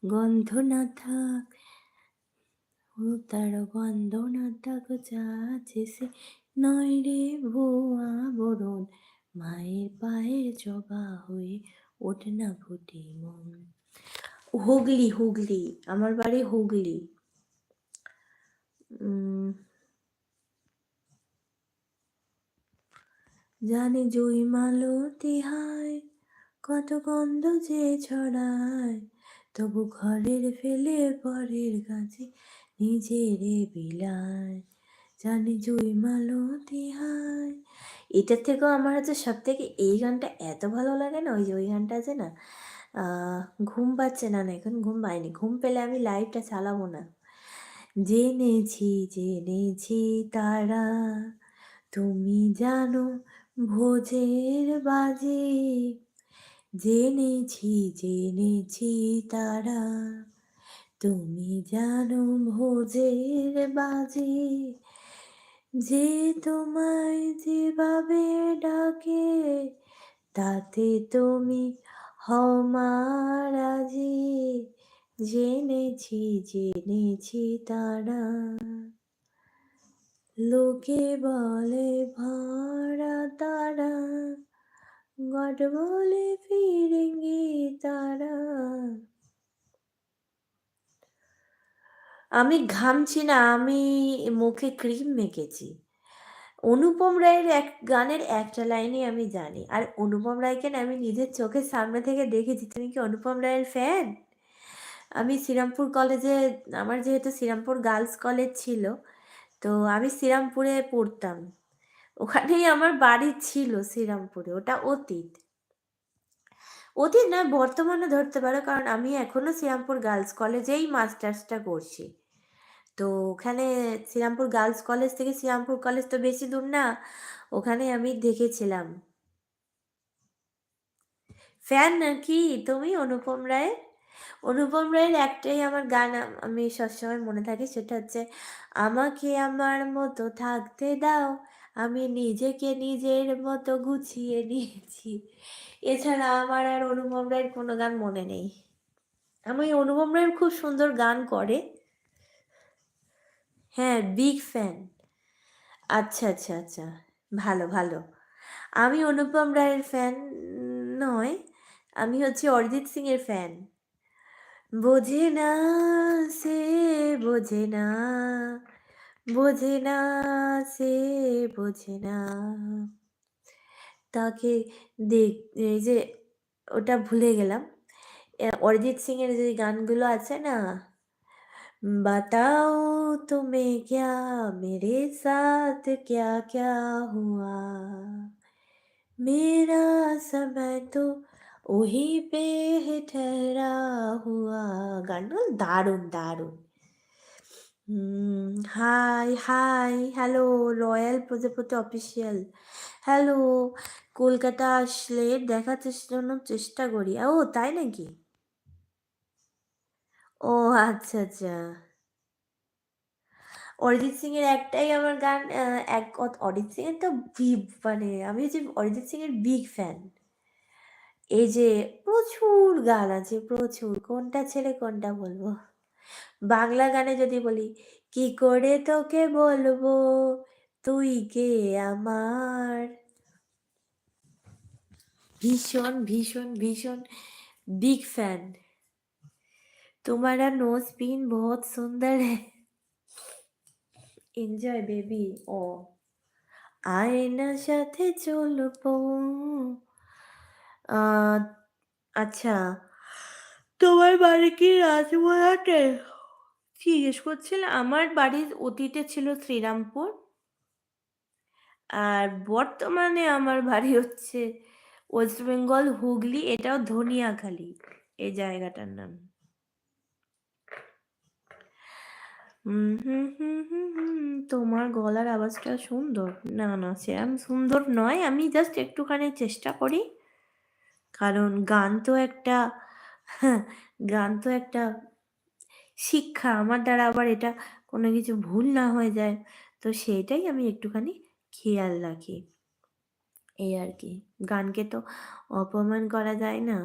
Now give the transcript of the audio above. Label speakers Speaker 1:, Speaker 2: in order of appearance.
Speaker 1: গন্ধ না থাক, ও তার গন্ধ না থাক, যা আছে সে নয় রে ভুয়া বরণ, মায়ের পায়ের জবা হয়ে ওঠ না ফুটে মন। হুগলি, হুগলি, আমার বাড়ি হুগলি। জানে জুই মালতি হায়, কত গন্ধ যে ছড়ায়, তবু ঘরের ফেলে পরের কাছে নিজেরে বিলায়। জানে জুই মালতি হায়। এটার থেকেও আমার হচ্ছে সব থেকে এই গানটা এত ভালো লাগে না, ওই যে ওই গানটা আছে না, ঘুম পাচ্ছে না, এখন ঘুম পায়নি, ঘুম পেলে আমি লাইভটা চালাবো না। জেনেছি জেনেছি তারা, তুমি জানো ভোজের বাজে, জেনেছি জেনেছি তারা, তুমি জানো ভোজের বাজে, যে তোমায় যেভাবে ডাকে, তাতে তুমি হও মারাজি, জেনেছি জেনেছি তারা, লোকে বলে ভরা তারা, গড বলে ফিরেঙ্গি তারা। আমি ঘামছি না, আমি মুখে ক্রিম মেখেছি। অনুপম রায়ের এক গানের একটা লাইনই আমি জানি, আর অনুপম রায়কে না আমি নিজের চোখের সামনে থেকে দেখেছি। তুমি কি অনুপম রায়ের ফ্যান? আমি শ্রীরামপুর কলেজে, আমার যেহেতু শ্রীরামপুর গার্লস কলেজ ছিল, তো আমি শ্রীরামপুরে পড়তাম, ওখানেই আমার বাড়ি ছিল শ্রীরামপুরে। ওটা অতীত, অতীত নয়, বর্তমানে ধরতে পারো, কারণ আমি এখনো শ্রীরামপুর গার্লস কলেজেই মাস্টার্সটা করছি। তো ওখানে শ্রীরামপুর গার্লস কলেজ থেকে শ্রীরামপুর কলেজ তো বেশি দূর না, ওখানে আমি দেখেছিলাম। ফ্যান নাকি তুমি অনুপম রায়ের? অনুপম রায়ের একটাই আমার গান আমি সবসময় মনে থাকে, সেটা হচ্ছে আমাকে আমার মতো থাকতে দাও, আমি নিজেকে নিজের মতো গুছিয়ে নিয়েছি। এছাড়া আমার আর অনুপম রায়ের কোনো গান মনে নেই। আমি অনুপম রায়ের খুব সুন্দর গান করে। হ্যাঁ, বিগ ফ্যান। আচ্ছা আচ্ছা আচ্ছা, ভালো ভালো। আমি অনুপম রায়ের ফ্যান নয়, আমি হচ্ছে অরিজিৎ সিং এর ফ্যান। বোঝে না, সে বোঝে না, বোঝে না, সে বোঝে না, তাকে দেখ, এই যে ওটা ভুলে গেলাম। অরিজিৎ সিং এর যে গানগুলো আছে না, बताओ तुम्हें क्या मेरे साथ क्या क्या हुआ, मेरा समय तो वहीं पे है ठहरा हुआ। গানগুলো দারুণ দারুণ। হাই হাই, হ্যালো রয়্যাল প্রজাপতি অফিসিয়াল, হ্যালো। কলকাতা আসলে দেখার জন্য চেষ্টা করি। ও তাই নাকি? ও আচ্ছা আচ্ছা। অরিজিৎ সিং এর একটাই আমার গান, অরিজিৎ সিং এর তো মানে আমি হচ্ছে অরিজিৎ সিং এর বিগ ফ্যান। এই যে প্রচুর গান আছে, প্রচুর, কোনটা ছেড়ে কোনটা বলবো। বাংলা গানে যদি বলি, কি করে তোকে বলবো তুই কে আমার, ভীষণ ভীষণ ভীষণ बिग फैन। तुम्हारा नोज पिन बहुत सुंदर है, এনজয় বেবি। ও আয়নার সাথে চলবো। আহ, আচ্ছা, তোমার বাড়ি কি রাজমোহনহাটে? জিজ্ঞেস করছিল, আমার বাড়ির অতীতে ছিল শ্রীরামপুর, আর বর্তমানে আমার বাড়ি হচ্ছে ওয়েস্ট বেঙ্গল হুগলি, এটাও ধনিয়াখালী এই জায়গাটার নাম। তোমার গলার আওয়াজটা সুন্দর। না না, সেরকম সুন্দর নয়, আমি জাস্ট একটুখানি চেষ্টা করি, কারণ গান তো একটা, হ্যাঁ, গান তো একটা শিক্ষা, আমার দ্বারা আবার এটা কোনো কিছু ভুল না হয়ে যায়, তো সেইটাই আমি একটুখানি খেয়াল রাখি, এই আর কি। গানকে তো অপমান করা যায় না।